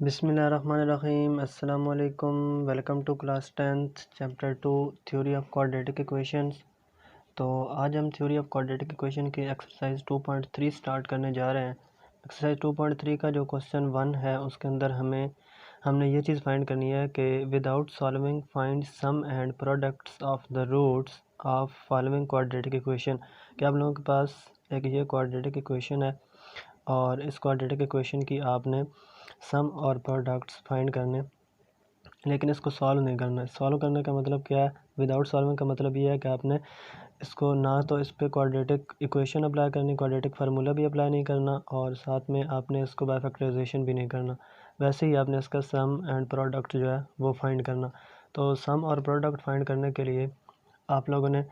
बिस्मिल्लाहिर्रहमानिर्रहीम। अस्सलाम वालेकुम। Welcome to class 10th chapter 2 theory of quadratic equations. तो आज हम थ्योरी ऑफ क्वाड्रेटिक इक्वेशन की एक्सरसाइज 2.3 स्टार्ट करने जा रहे हैं। एक्सरसाइज 2.3 का जो क्वेश्चन 1 है उसके अंदर हमने ये चीज़ फाइंड करनी है कि without solving find sum and products of the roots of following quadratic equation. कि आप लोगों के पास एक ये क्वाड्रेटिक इक्वेशन है और इस क्वाड्रेटिक इक्वेशन की आपने सम और प्रोडक्ट्स फाइंड करने, लेकिन इसको सॉल्व नहीं करना है। सॉल्व करने का मतलब क्या है? विदाउट सॉल्विंग का मतलब ये है कि आपने इसको ना तो इस पर क्वाड्रेटिक इक्वेशन अप्लाई करनी, क्वाड्रेटिक फार्मूला भी अप्लाई नहीं करना और साथ में आपने इसको बाय फैक्टराइजेशन भी नहीं करना। वैसे ही आपने इसका सम एंड प्रोडक्ट जो है वो फाइंड करना। तो सम और प्रोडक्ट फाइंड करने के लिए आप लोगों ने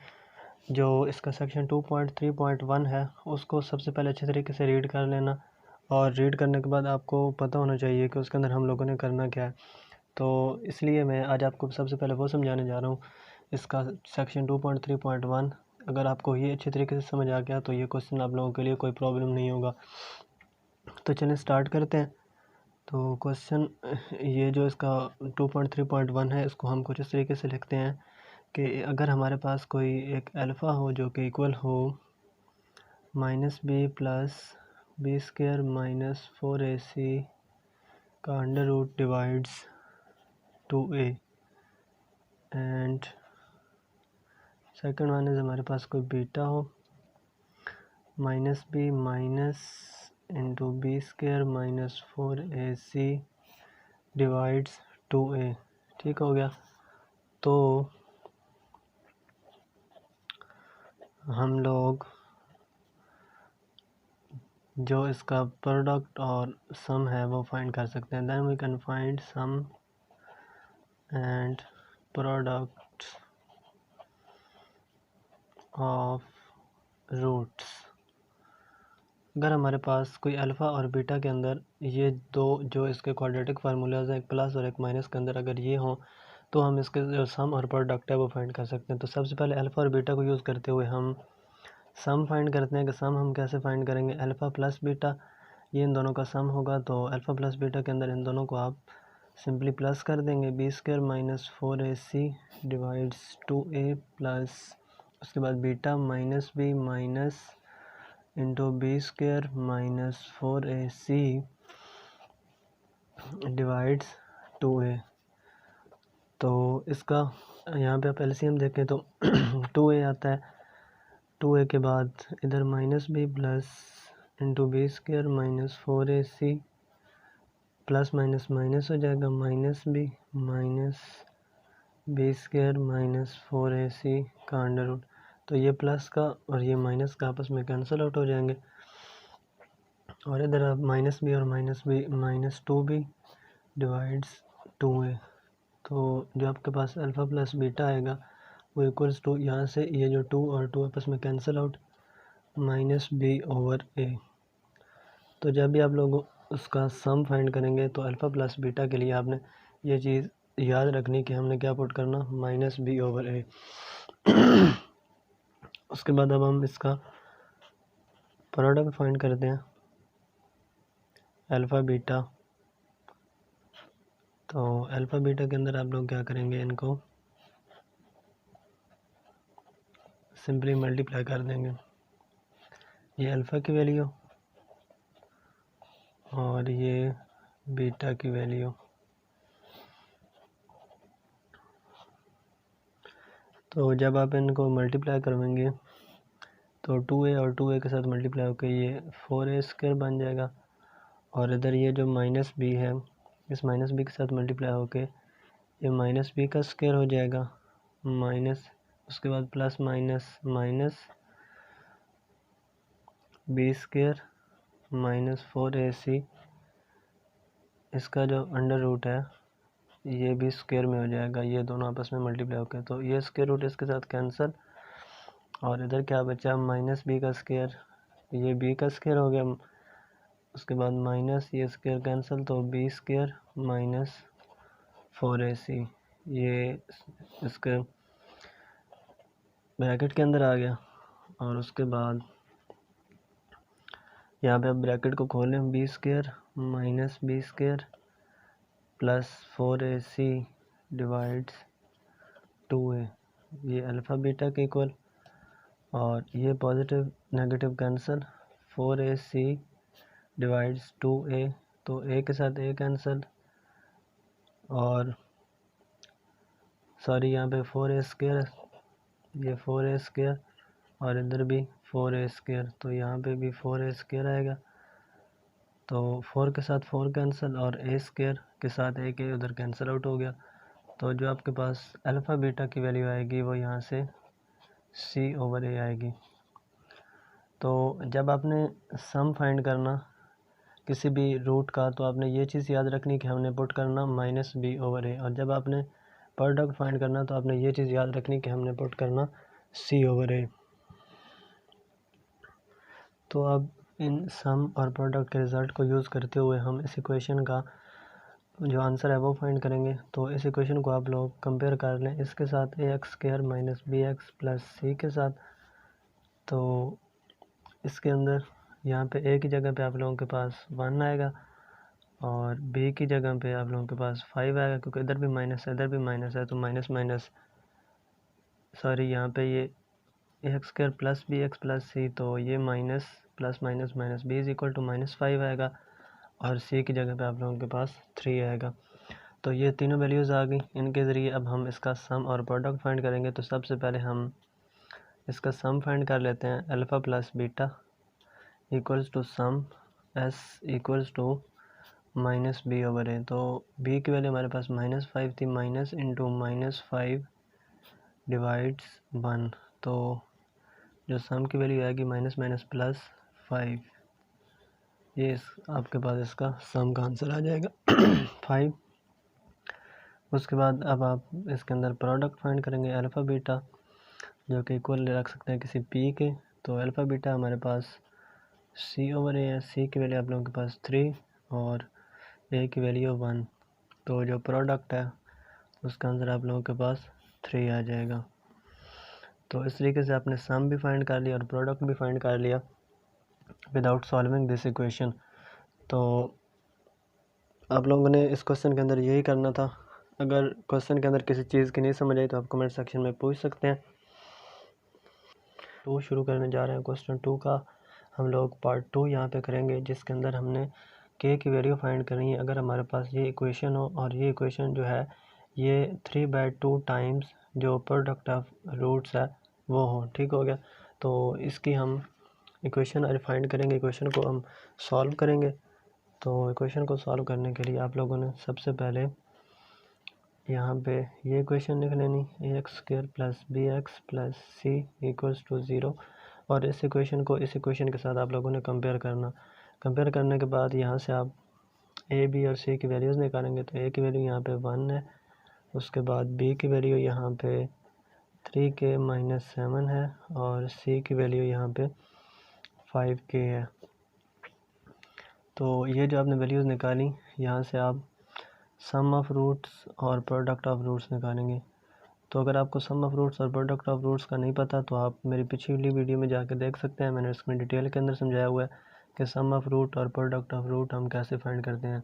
जो इसका सेक्शन 2.3.1 है उसको सबसे पहले अच्छे तरीके से रीड कर लेना और रीड करने के बाद आपको पता होना चाहिए कि उसके अंदर हम लोगों ने करना क्या है। तो इसलिए मैं आज आपको सबसे पहले वो समझाने जा रहा हूँ, इसका सेक्शन 2.3.1। अगर आपको ये अच्छे तरीके से समझ आ गया तो ये क्वेश्चन आप लोगों के लिए कोई प्रॉब्लम नहीं होगा। तो चलिए स्टार्ट करते हैं। तो क्वेश्चन ये जो इसका 2.3.1 है इसको हम कुछ इस तरीके से लिखते हैं कि अगर हमारे पास कोई एक अल्फ़ा हो जो कि इक्वल हो -b plus b² minus 4ac का under root divides 2a and second one is हमारे पास कोई बीटा हो -b minus into b² minus 4ac divides 2a। ठीक हो गया। तो हम लोग जो इसका प्रोडक्ट और सम है वो फाइंड कर सकते हैं। Then we can find sum and product of roots. अगर हमारे पास कोई अल्फ़ा और बीटा के अंदर ये दो जो इसके क्वाड्रेटिक फार्मूलाज हैं, एक प्लस और एक माइनस के अंदर अगर ये हों तो हम इसके जो सम और प्रोडक्ट है वो फाइंड कर सकते हैं। तो सबसे पहले अल्फ़ा और बीटा को यूज़ करते हुए हम सम फाइंड करते हैं कि सम हम कैसे फाइंड करेंगे। अल्फ़ा प्लस बीटा ये इन दोनों का सम होगा, तो अल्फ़ा प्लस बीटा के अंदर इन दोनों को आप सिंपली प्लस कर देंगे। b² minus 4ac divides 2a plus उसके बाद beta -b minus into b² minus 4ac divides 2a। तो इसका यहाँ पे आप एलसीएम देखें तो 2a आता है। 2a के बाद इधर -b plus into b² minus 4ac plus minus minus हो जाएगा, -b minus b² minus 4ac का अंडर रूट। तो ये प्लस का और ये माइनस का आपस में कैंसिल आउट हो जाएंगे और इधर आप -b और -b minus 2b divides 2a। तो जो आपके पास अल्फ़ा प्लस बीटा आएगा वो इक्वल्स टू, यहाँ से ये जो 2 और 2 आपस में कैंसिल आउट, -b/a। तो जब भी आप लोग उसका सम फाइंड करेंगे तो अल्फ़ा प्लस बीटा के लिए आपने ये चीज़ याद रखनी कि हमने क्या पुट करना, -b/a। उसके बाद अब हम इसका प्रोडक्ट फाइंड करते हैं अल्फ़ा बीटा। तो अल्फ़ा बीटा के अंदर आप लोग क्या करेंगे, इनको सिंपली मल्टीप्लाई कर देंगे। ये अल्फ़ा की वैल्यू और ये बीटा की वैल्यू। तो जब आप इनको मल्टीप्लाई करवाएंगे तो 2a और 2a के साथ मल्टीप्लाई होकर ये 4a² बन जाएगा और इधर ये जो -b है इस -b के साथ मल्टीप्लाई होकर ये -b का स्क्वायर हो जाएगा, माइनस उसके बाद plus minus minus b² minus 4ac इसका जो अंडर रूट है ये भी स्क्वायर में हो जाएगा, ये दोनों आपस में मल्टीप्लाई होकर। तो ये स्क्वायर रूट इसके साथ कैंसिल और इधर क्या बचा, -b का स्क्वायर, ये b का स्क्वायर हो गया, उसके बाद माइनस ये स्क्वायर कैंसिल, तो b² माइनस 4ac ये इसके ब्रैकेट के अंदर आ गया। और उसके बाद यहाँ पे अब ब्रैकेट को खोलें, b² minus b² plus 4ac divides 2a, ये अल्फ़ा बीटा के इक्वल, और ये positive negative cancel, 4ac divides 2a, तो a के साथ a कैंसिल, और सॉरी यहाँ पे 4a स्क्वायर, ये 4a स्क्वायर, और इधर भी 4a स्क्वायर, तो यहाँ पे भी 4a स्क्वायर आएगा, तो 4 के साथ 4 कैंसिल, और a स्क्वायर के साथ a के उधर कैंसिल आउट हो गया। तो जो आपके पास अल्फ़ा बीटा की वैल्यू आएगी वो यहाँ से c/a आएगी। तो जब आपने सम फाइंड करना किसी भी रूट का, तो आपने ये चीज़ याद रखनी कि हमने पुट करना -b/a, और जब आपने प्रोडक्ट फाइंड करना तो आपने ये चीज़ याद रखनी कि हमने पुट करना c/a। तो अब इन सम और प्रोडक्ट के रिज़ल्ट को यूज़ करते हुए हम इस इक्वेशन का जो आंसर है वो फाइंड करेंगे। तो इस इक्वेशन को आप लोग कंपेयर कर लें इसके साथ ax² - bx प्लस c के साथ। तो इसके अंदर यहाँ पे a की जगह पे आप लोगों के पास 1 आएगा, और b की जगह पे आप लोगों के पास 5 आएगा, क्योंकि इधर भी माइनस है इधर भी माइनस है, तो माइनस माइनस सॉरी यहाँ पे ये ax² plus bx plus c, तो ये minus plus minus minus b is equal to -5 आएगा, और c की जगह पे आप लोगों के पास 3 आएगा। तो ये तीनों वैल्यूज़ आ गई। इनके ज़रिए अब हम इसका सम और प्रोडक्ट फाइंड करेंगे। तो सबसे पहले हम इसका सम फाइंड कर लेते हैं। Alpha plus beta equals to sum s equals to -b/a। तो b की वैल्यू हमारे पास -5 थी, माइनस इंटू -5 डिवाइड्स 1, तो जो सम की वैल्यू आएगी माइनस माइनस प्लस 5, ये आपके पास इसका सम का आंसर आ जाएगा 5। उसके बाद अब आप इसके अंदर प्रोडक्ट फाइंड करेंगे अल्फ़ा बीटा, जो कि इक्वल रख सकते हैं किसी p के। तो अल्फ़ा बीटा हमारे पास c/a है, c की वैल्यू आप लोगों के पास 3 और a की वैल्यू 1, तो जो प्रोडक्ट है उसका आंसर आप लोगों के पास 3 आ जाएगा। तो इस तरीके से आपने सम भी फाइंड कर लिया और प्रोडक्ट भी फाइंड कर लिया विदाउट सॉल्विंग दिस इक्वेशन। तो आप लोगों ने इस क्वेश्चन के अंदर यही करना था। अगर क्वेश्चन के अंदर किसी चीज़ की नहीं समझ आई तो आप कमेंट सेक्शन में पूछ सकते हैं। तो शुरू करने जा रहे हैं क्वेश्चन 2 का। हम लोग पार्ट 2 यहाँ पे करेंगे, जिसके अंदर हमने k की वैल्यू फाइंड करनी है। अगर हमारे पास ये इक्वेशन हो और ये इक्वेशन जो है ये 3/2 टाइम्स जो प्रोडक्ट ऑफ रूट्स है वो हो, ठीक हो गया। तो इसकी हम इक्वेशन फाइंड करेंगे, इक्वेशन को हम सॉल्व करेंगे। तो इक्वेशन को सॉल्व करने के लिए आप लोगों ने सबसे पहले यहाँ पे ये इक्वेशन लिख लेनी, ax² plus bx plus c equals to 0, और इस इक्वेशन को इस इक्वेशन के साथ आप लोगों ने कंपेयर करना। कंपेयर करने के बाद यहाँ से आप a b और c की वैल्यूज़ निकालेंगे। तो a की वैल्यू यहाँ पे 1 है, उसके बाद b की वैल्यू यहाँ पे 3k - 7 है, और c की वैल्यू यहाँ पे 5k है। तो ये जो आपने वैल्यूज़ निकाली, यहाँ से आप सम ऑफ रूट्स और प्रोडक्ट ऑफ रूट्स निकालेंगे। तो अगर आपको सम ऑफ रूट्स और प्रोडक्ट ऑफ रूट्स का नहीं पता तो आप मेरी पिछली वीडियो में जाकर देख सकते हैं। मैंने इसमें डिटेल के अंदर समझाया हुआ है कि सम ऑफ रूट और प्रोडक्ट ऑफ रूट हम कैसे फाइंड करते हैं।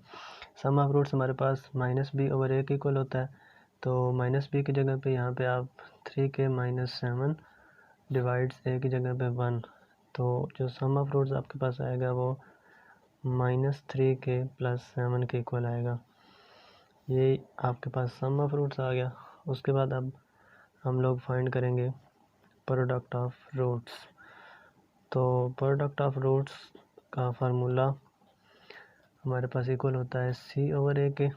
सम ऑफ रूट्स हमारे पास -b/a के इक्वल होता है। तो -b की जगह पे यहाँ पे आप 3k - 7 डिवाइड्स a की जगह पे 1, तो जो सम ऑफ रूट्स आपके पास आएगा वो -3k + 7 के इक्वल आएगा। ये आपके पास सम ऑफ रूट्स आ गया। उसके बाद अब हम लोग फाइंड करेंगे प्रोडक्ट ऑफ रूट्स। तो प्रोडक्ट ऑफ रूट्स का फार्मूला हमारे पास इक्वल होता है c/a के।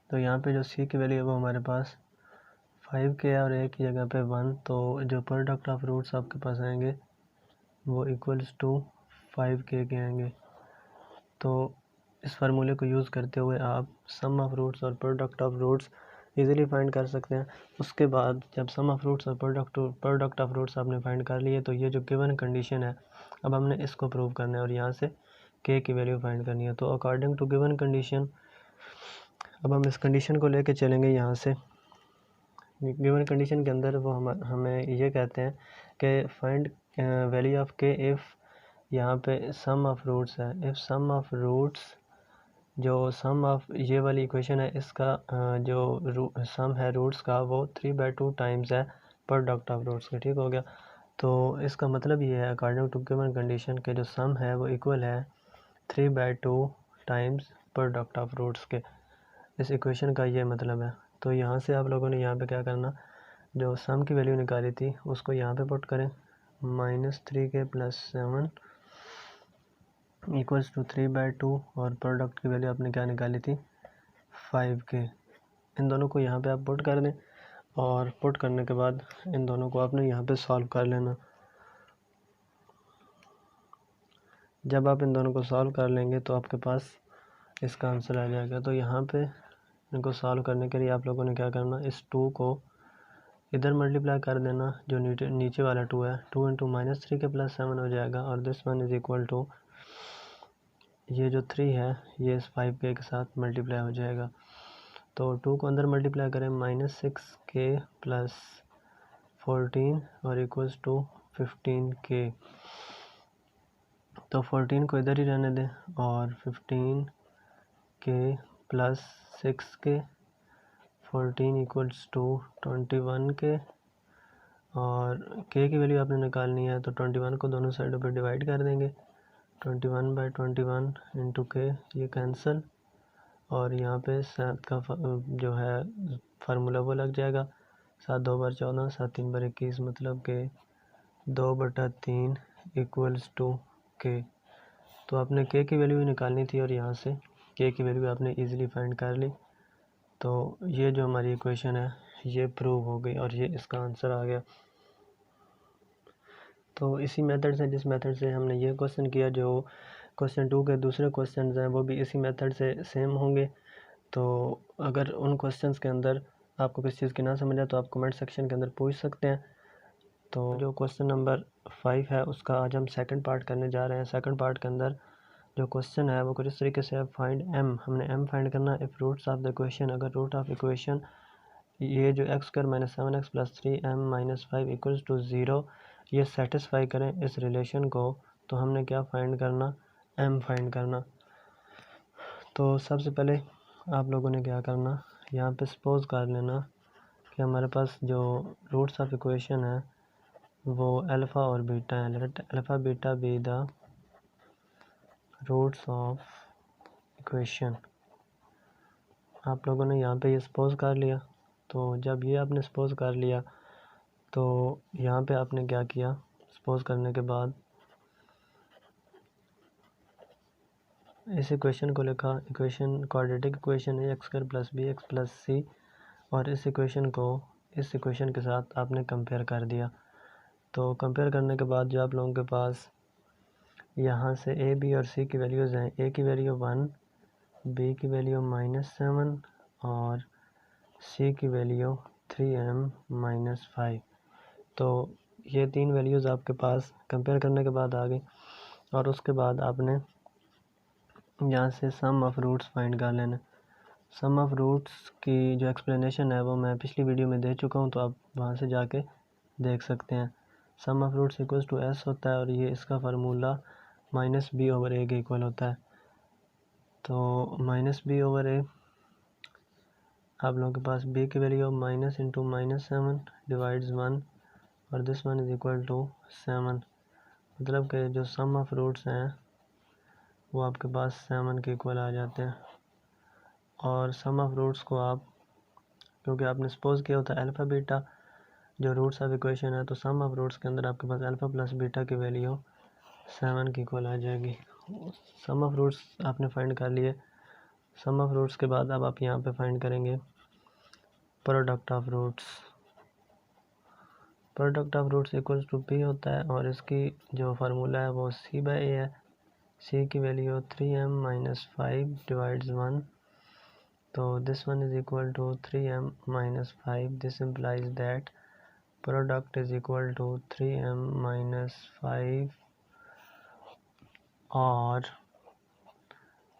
तो यहाँ पे जो c की वैल्यू है वो हमारे पास 5k है और a की जगह पे 1, तो जो प्रोडक्ट ऑफ रूट्स आपके पास आएंगे वो इक्वल्स टू 5k के आएंगे। तो इस फार्मूले को यूज़ करते हुए आप सम ऑफ रूट्स और product of roots easily find कर सकते हैं। उसके बाद जब सम ऑफ रूट्स और प्रोडक्ट ऑफ रूट्स आपने फाइंड कर लिए, तो ये जो गिवन कंडीशन है अब हमने इसको प्रूव करना है और यहाँ से k की वैल्यू फाइंड करनी है। तो अकॉर्डिंग टू गिवन कंडीशन अब हम इस कंडीशन को लेके चलेंगे। यहाँ से गिवन कंडीशन के अंदर वो हमें ये कहते हैं कि find value of k if यहाँ पे सम ऑफ रूट्स है। इफ़ सम ऑफ रूट्स, जो सम ऑफ ये वाली इक्वेशन है, इसका जो सम है रूट्स का वो 3/2 टाइम्स है प्रोडक्ट ऑफ रूट्स के। ठीक हो गया। तो इसका मतलब ये है अकॉर्डिंग टू गिवन कंडीशन के जो सम है वो इक्वल है 3/2 टाइम्स प्रोडक्ट ऑफ रूट्स के। इस इक्वेशन का ये मतलब है। तो यहाँ से आप लोगों ने यहाँ पे क्या करना, जो सम की वैल्यू निकाली थी उसको यहाँ पे पुट करें, -3k + 7 इक्वल्स टू 3/2, और प्रोडक्ट की वैल्यू आपने क्या निकाली थी 5k। इन दोनों को यहाँ पे आप पुट कर दें, और पुट करने के बाद इन दोनों को आपने यहाँ पे सॉल्व कर लेना। जब आप इन दोनों को सॉल्व कर लेंगे तो आपके पास इसका आंसर आ जाएगा। तो यहाँ पे इनको सॉल्व करने के लिए आप लोगों ने क्या करना, इस 2 को इधर मल्टीप्लाई कर देना, जो नीचे वाला 2 है, 2 × -3k + 7 हो जाएगा, और this one is equal to, ये जो 3 है ये इस 5k के साथ मल्टीप्लाई हो जाएगा। तो 2 को अंदर मल्टीप्लाई करें, -6k + 14 और इक्वल्स टू 15k। तो 14 को इधर ही रहने दें, और 15k + 6k, 14 equals to 21k, और k की वैल्यू आपने निकालनी है तो 21 को दोनों साइडों पर डिवाइड कर देंगे, 21/21 × k, ये कैंसिल, और यहाँ पे 7 का जो है फार्मूला वो लग जाएगा, 7 2 बार 14, 7 3 बार 21, मतलब कि 2/3 इक्वल्स टू k। तो आपने k की वैल्यू भी निकालनी थी, और यहाँ से k की वैल्यू आपने इजीली फाइंड कर ली। तो ये जो हमारी इक्वेशन है ये प्रूव हो गई, और ये इसका आंसर आ गया। तो इसी मेथड से, जिस मेथड से हमने ये क्वेश्चन किया, जो क्वेश्चन 2 के दूसरे क्वेश्चन हैं वो भी इसी मेथड से सेम होंगे। तो अगर उन क्वेश्चंस के अंदर आपको किसी चीज़ की ना समझ आए तो आप कमेंट सेक्शन के अंदर पूछ सकते हैं। तो जो क्वेश्चन नंबर 5 है उसका आज हम सेकंड पार्ट करने जा रहे हैं। सेकंड पार्ट के अंदर जो क्वेश्चन है वो कुछ इस तरीके से है, फाइंड m, हमने m फाइंड करना। If roots of the equation, अगर रूट ऑफ इक्वेशन ये जो x² - 7x + 3m - 5 equals to 0 ये सेटिस्फाई करें इस रिलेशन को, तो हमने क्या फाइंड करना, m फाइंड करना। तो सबसे पहले आप लोगों ने क्या करना, यहाँ पे सपोज कर लेना कि हमारे पास जो रूट्स ऑफ इक्वेशन है वो अल्फ़ा और बीटा है। Let alpha beta be the roots of equation. आप लोगों ने यहाँ पे ये सपोज कर लिया। तो जब ये आपने सपोज कर लिया तो यहाँ पे आपने क्या किया, सपोज करने के बाद इस इक्वेशन को लिखा, इक्वेशन क्वाड्रेटिक इक्वेशन है x² + bx + c, और इस इक्वेशन को इस इक्वेशन के साथ आपने कंपेयर कर दिया। तो कंपेयर करने के बाद जो आप लोगों के पास यहाँ से a, b और c की वैल्यूज़ हैं, a की वैल्यू 1, b की वैल्यू -7 और c की वैल्यू 3m - 5। तो ये 3 वैल्यूज़ आपके पास कंपेयर करने के बाद आ गई, और उसके बाद आपने यहाँ से सम ऑफ रूट्स फाइंड कर लेना। सम ऑफ रूट्स की जो एक्सप्लेनेशन है वो मैं पिछली वीडियो में दे चुका हूँ, तो आप वहाँ से जाके देख सकते हैं। Sum of roots equals to s होता है, और ये इसका फार्मूला -b/a के इक्वल होता है। तो -b/a, आप लोगों के पास b की वैल्यू -, × -7 डिवाइड्स 1, और this one is equal to 7, मतलब कि जो सम ऑफ रूट्स हैं वो आपके पास 7 के इक्वल आ जाते हैं। और सम ऑफ रूट्स को आप, क्योंकि आपने सपोज किया होता है अल्फ़ा बीटा जो रूट्स ऑफ इक्वेशन है, तो सम ऑफ रूट्स के अंदर आपके पास अल्फ़ा + बीटा की वैल्यू 7 के इक्वल आ जाएगी। सम ऑफ रूट्स आपने फाइंड कर लिए। सम ऑफ रूट्स के बाद अब आप यहाँ पे फाइंड करेंगे product of roots. Product of roots equals to p होता है, और इसकी जो फार्मूला है वो c/a है। c की वैल्यू 3m - 5 डिवाइड्स 1, तो this one is equal to 3m - 5। This implies that product is equal to 3m - 5 और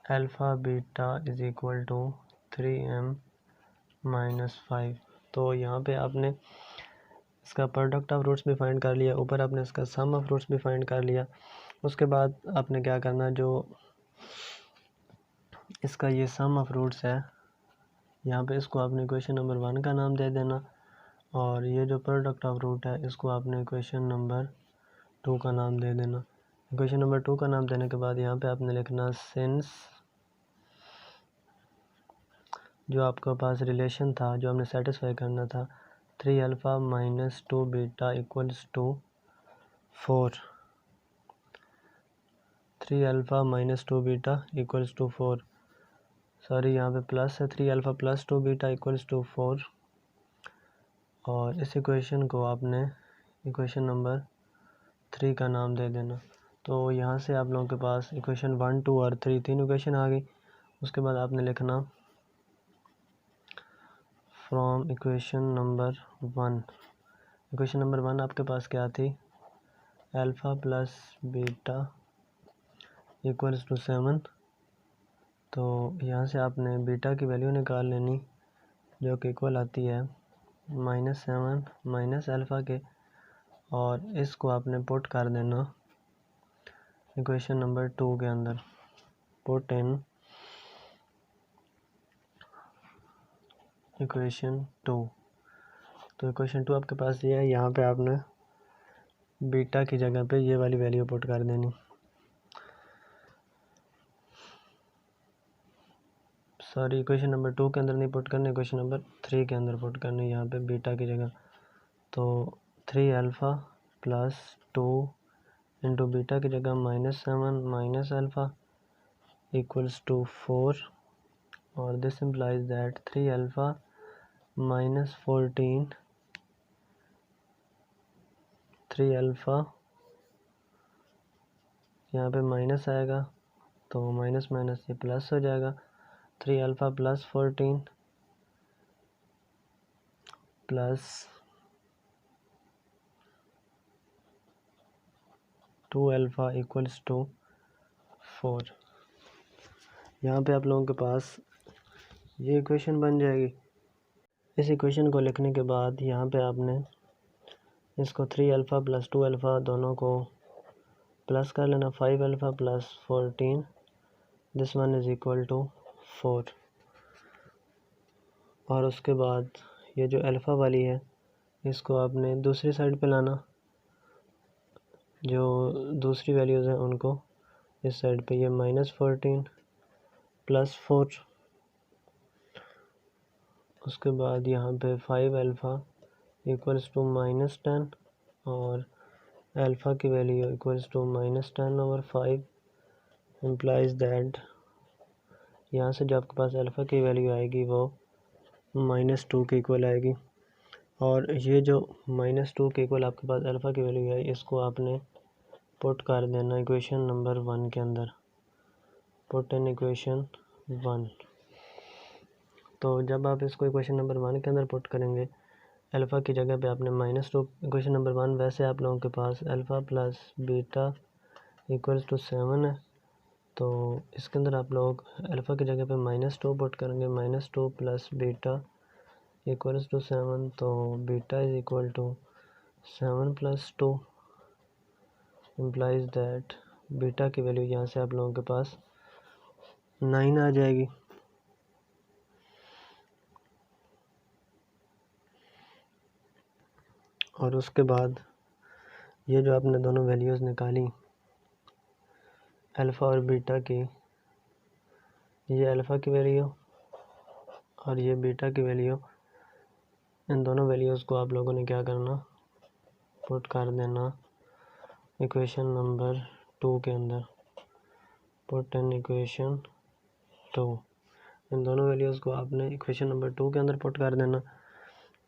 alpha beta is equal to 3m - 5। तो यहाँ पे आपने इसका प्रोडक्ट ऑफ रूट्स भी फाइंड कर लिया, ऊपर आपने इसका सम ऑफ रूट्स भी फाइंड कर लिया। उसके बाद आपने क्या करना, जो इसका ये सम ऑफ रूट्स है यहाँ पे, इसको आपने इक्वेशन नंबर 1 का नाम दे देना, और ये जो प्रोडक्ट ऑफ रूट है इसको आपने इक्वेशन नंबर 2 का नाम दे देना। इक्वेशन नंबर 2 का नाम देने के बाद यहाँ पे आपने लिखना सिंस, जो आपके पास रिलेशन था जो हमने सेटिस्फाई करना था, 3 alpha minus 2 beta equals to 4, 3 alpha minus 2 beta equals to 4, sorry यहाँ पे प्लस है, 3 alpha plus 2 beta equals to 4, और इस इक्वेशन को आपने इक्वेशन नंबर 3 का नाम दे देना। तो यहाँ से आप लोगों के पास इक्वेशन 1, 2 और 3 तीन इक्वेशन आ गई। उसके बाद आपने लिखना from equation number 1, equation number 1 आपके पास क्या थी, alpha plus beta equals to 7। तो यहाँ से आपने बीटा की वैल्यू निकाल लेनी जो कि इक्वल आती है -7 माइनस अल्फ़ा के, और इसको आपने पुट कर देना इक्वेशन नंबर 2 के अंदर, पुट इन इक्वेशन 2। तो इक्वेशन 2 आपके पास ये है, यहाँ पे आपने बीटा की जगह पे ये वाली वैल्यू पुट कर देनी, सॉरी इक्वेशन नंबर 2 के अंदर नहीं पुट करनी, इक्वेशन नंबर 3 के अंदर पुट करनी, यहाँ पे बीटा की जगह। तो 3 अल्फ़ा प्लस 2 इंटू बीटा की जगह -7 माइनस अल्फ़ा इक्वल्स टू 4, और this implies that 3 alpha minus 14, 3 alpha यहाँ पे माइनस आएगा तो माइनस माइनस ये प्लस हो जाएगा, 3 alpha plus 14 plus 2 alpha equals to 4। यहाँ पे आप लोगों के पास ये इक्वेशन बन जाएगी। इस इक्वेशन को लिखने के बाद यहाँ पे आपने इसको 3 अल्फ़ा प्लस 2 अल्फ़ा दोनों को प्लस कर लेना, 5 alpha plus 14, this one is equal to 4, और उसके बाद ये जो अल्फ़ा वाली है इसको आपने दूसरी साइड पे लाना, जो दूसरी वैल्यूज़ हैं उनको इस साइड पे, ये -14 प्लस 4, उसके बाद यहाँ पे 5 अल्फ़ा इक्वल्स टू -10, और अल्फ़ा की value equals to -10/5 implies that यहाँ से जो आपके पास अल्फ़ा की वैल्यू आएगी वो -2 के इक्वल आएगी, और ये जो -2 के इक्वल आपके पास अल्फ़ा की वैल्यू है इसको आपने पुट कर देना इक्वेशन नंबर 1 के अंदर, पुट इन इक्वेशन 1। तो जब आप इसको इक्वेशन नंबर 1 के अंदर पुट करेंगे, अल्फ़ा की जगह पे आपने -2, इक्वेशन नंबर 1 वैसे आप लोगों के पास alpha plus beta equals to 7 है, तो इसके अंदर आप लोग अल्फ़ा की जगह पे -2 पुट करेंगे, -2 प्लस बीटा इक्वल्स टू 7, तो beta is equal to 7 plus 2 implies that beta की वैल्यू यहाँ से आप लोगों के पास 9 आ जाएगी। और उसके बाद ये जो आपने दोनों वैल्यूज़ निकाली अल्फ़ा और बीटा की, ये अल्फ़ा की वैल्यू और ये बीटा की वैल्यू, इन दोनों वैल्यूज़ को आप लोगों ने क्या करना, पुट कर देना इक्वेशन नंबर 2 के अंदर, पुट इन इक्वेशन 2। इन दोनों वैल्यूज़ को आपने इक्वेशन नंबर 2 के अंदर पुट कर देना।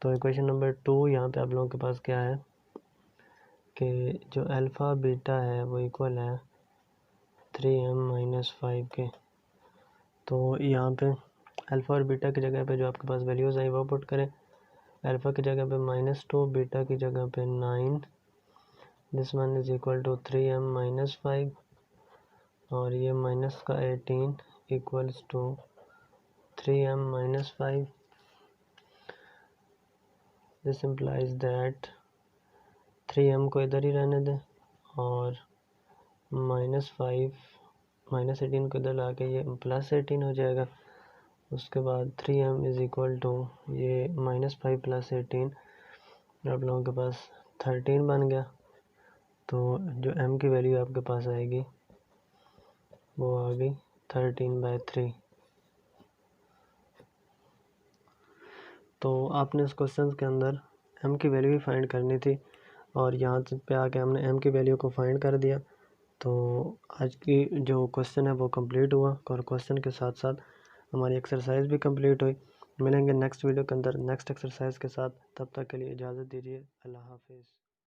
तो इक्वेशन नंबर 2 यहाँ पे आप लोगों के पास क्या है कि जो अल्फ़ा बीटा है वो इक्वल है 3m-5 के। तो यहाँ पे अल्फ़ा और बीटा की जगह पे जो आपके पास वैल्यूज़ आई वो पुट करें, अल्फ़ा की जगह पे -2, बीटा की जगह पे 9, this one is equal to 3m-5, और ये माइनस का 18 equals to 3m-5। This implies that 3m को इधर ही रहने दें और -5 -18 को इधर ला के ये +18 हो जाएगा। उसके बाद 3m इज़ इक्वल टू ये -5 + 18 आप लोगों के पास 13 बन गया। तो जो m की वैल्यू आपके पास आएगी वो आ गई 13/3। तो आपने इस क्वेश्चन के अंदर m की वैल्यू भी फाइंड करनी थी और यहाँ पे आके हमने m की वैल्यू को फाइंड कर दिया। तो आज की जो क्वेश्चन है वो कंप्लीट हुआ और क्वेश्चन के साथ साथ हमारी एक्सरसाइज भी कंप्लीट हुई। मिलेंगे नेक्स्ट वीडियो के अंदर नेक्स्ट एक्सरसाइज के साथ, तब तक के लिए इजाज़त दीजिए। अल्लाह हाफिज़।